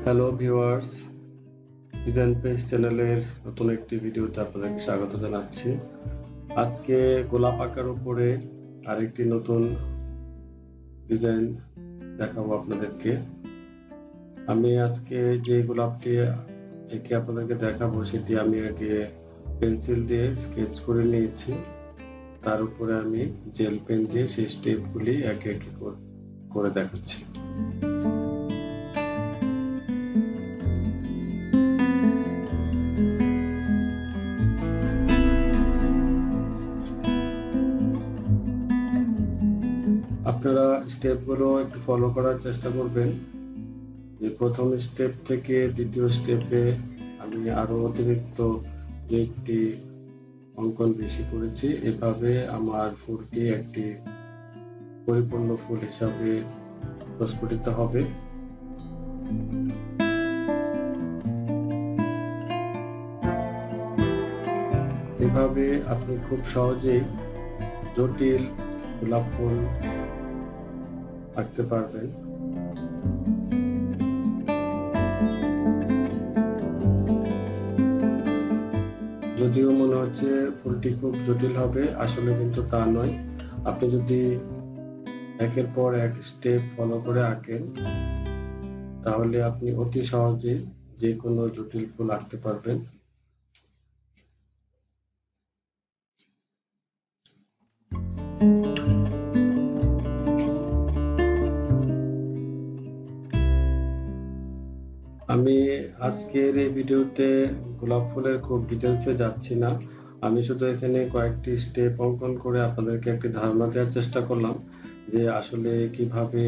Hello viewers, design page চ্যানেলের নতুন একটি ভিডিওতে আপনাদেরকে স্বাগত জানাচ্ছি। আজকে গোলাপ আঁকার উপরে আরেকটি নতুন ডিজাইন দেখাবো আপনাদেরকে। আমি আজকে যে গোলাপটি এঁকে আপনাদেরকে দেখাবো সেটি আমি আগে পেন্সিল দিয়ে স্কেচ করে নিয়েছি। তার উপরে আমি জেল পেন দিয়ে সেই স্টেপগুলি একে একে করে দেখাচ্ছি। আপনারা স্টেপগুলো একটু ফলো করার চেষ্টা করবেন। যে প্রথম স্টেপ থেকে দ্বিতীয় স্টেপে আমি আরো অতিরিক্ত একটি অঙ্কন বেশি করেছি। এভাবে আমার ফুলটি একটি পরিপূর্ণ ফুল হিসাবে প্রস্ফুটিত হবে। এভাবে আপনি খুব সহজেই জটিল গোলাপ ফুল আঁকতে পারবেন। যদিও মনে হচ্ছে ফুলটি খুব জটিল হবে, আসলে কিন্তু তা নয়। আপনি যদি একের পর এক স্টেপ ফলো করে আঁকেন তাহলে আপনি অতি সহজে যে কোনো জটিল ফুল আঁকতে পারবেন। আমি আজকের এই ভিডিওতে গোলাপ ফুলের খুব ডিটেলসে যাচ্ছি না। আমি শুধু এখানে কয়েকটি স্টেপ অঙ্কন করে আপনাদেরকে একটি ধারণা দেওয়ার চেষ্টা করলাম যে আসলে কিভাবে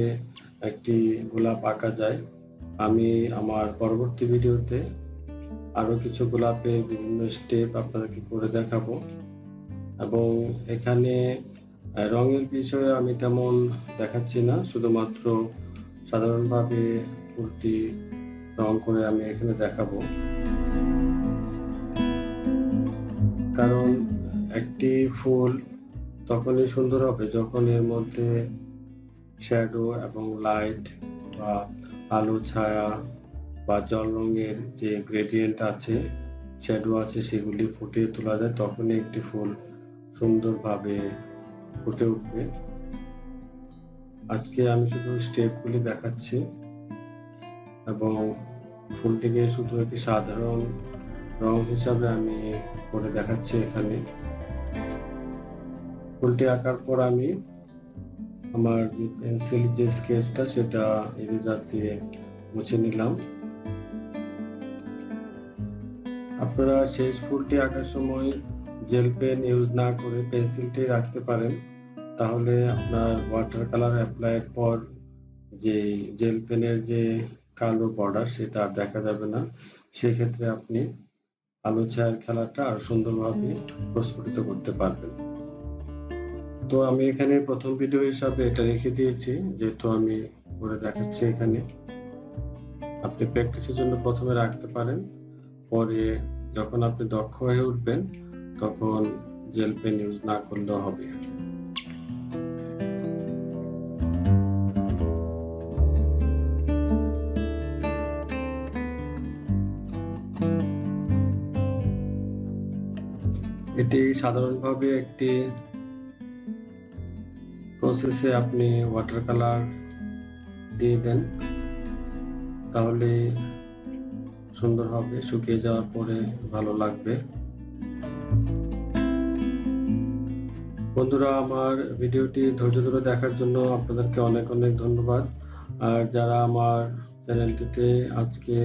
একটি গোলাপ আঁকা যায়। আমি আমার পরবর্তী ভিডিওতে আরো কিছু গোলাপের বিভিন্ন স্টেপ আপনাদেরকে করে দেখাবো, এবং এখানে রঙের বিষয়ে আমি তেমন দেখাচ্ছি না, শুধুমাত্র সাধারণভাবে ফুলটি রং করে আমি এখানে দেখাবো। কারণ একটি ফুল তখনই সুন্দর হবে যখন এর মধ্যে শ্যাডো এবং লাইট বা আলো ছায়া বা জল রঙের যে গ্রেডিয়েন্ট আছে, শ্যাডো আছে, সেগুলি ফুটিয়ে তোলা যায়। তখনই একটি ফুল সুন্দরভাবে ফুটে উঠবে। আজকে আমি শুধু স্টেপগুলি দেখাচ্ছি এবং ফুলটিকে শুধু একটি সাধারণ রং হিসাবে আমি করে দেখাচ্ছি। এখানে ফুলটি আঁকার পর আমি আমার যে পেন্সিল যে স্কেচটা সেটা ইরেজার দিয়ে মুছে নিলাম। আপনারা শেষ ফুলটি আঁকার সময় জেল পেন ইউজ না করে পেন্সিলটি রাখতে পারেন, তাহলে আপনার ওয়াটার কালার অ্যাপ্লাইয়ের পর যে জেল পেনের যে কালো বর্ডার সেটা আর দেখা যাবে না। সেক্ষেত্রে আপনি আলো ছায়ার খেলাটা আর সুন্দরভাবে প্রস্ফুটিত করতে পারবেন। তো আমি এখানে প্রথম ভিডিও হিসাবে এটা রেখে দিয়েছি, যেহেতু আমি করে দেখাচ্ছি। এখানে আপনি প্র্যাকটিসের জন্য প্রথমে রাখতে পারেন, পরে যখন আপনি দক্ষ হয়ে উঠবেন তখন জেল পেন ইউজ না করলেও হবে। এটি সাধারণভাবে একটি প্রসেসে আপনি ওয়াটার কালার দিয়ে দেন, তাহলে সুন্দর হবে, শুকিয়ে যাওয়ার পরে ভালো লাগবে। বন্ধুরা, আমার ভিডিওটি ধৈর্য ধরে দেখার জন্য আপনাদেরকে অনেক অনেক ধন্যবাদ। আর যারা আমার চ্যানেলটিতে আজকে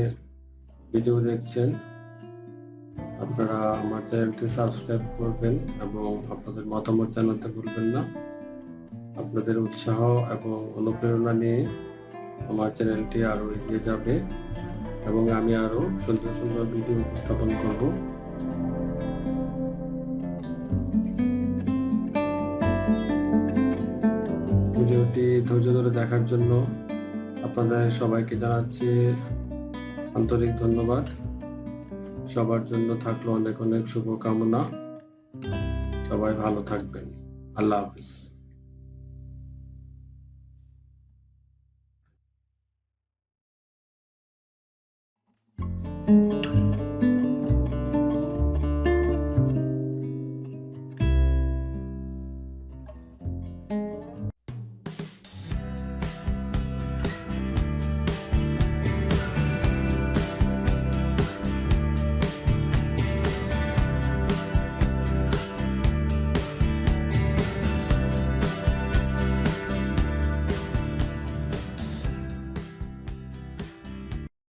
ভিডিও দেখছেন, আপনারা আমার চ্যানেলটি সাবস্ক্রাইব করবেন এবং আপনাদের মতামত জানাতে ভুলবেন না। আপনাদের উৎসাহ এবং অনুপ্রেরণা নিয়ে আমার চ্যানেলটি আরো এগিয়ে যাবে এবং আমি আরো সুন্দর সুন্দর ভিডিও উপস্থাপন করব। ভিডিওটি ধৈর্য ধরে দেখার জন্য আপনাদের সবাইকে জানাচ্ছি আন্তরিক ধন্যবাদ। সবার জন্য থাকলো অনেক অনেক শুভকামনা। সবাই ভালো থাকবেন। আল্লাহ হাফিজ।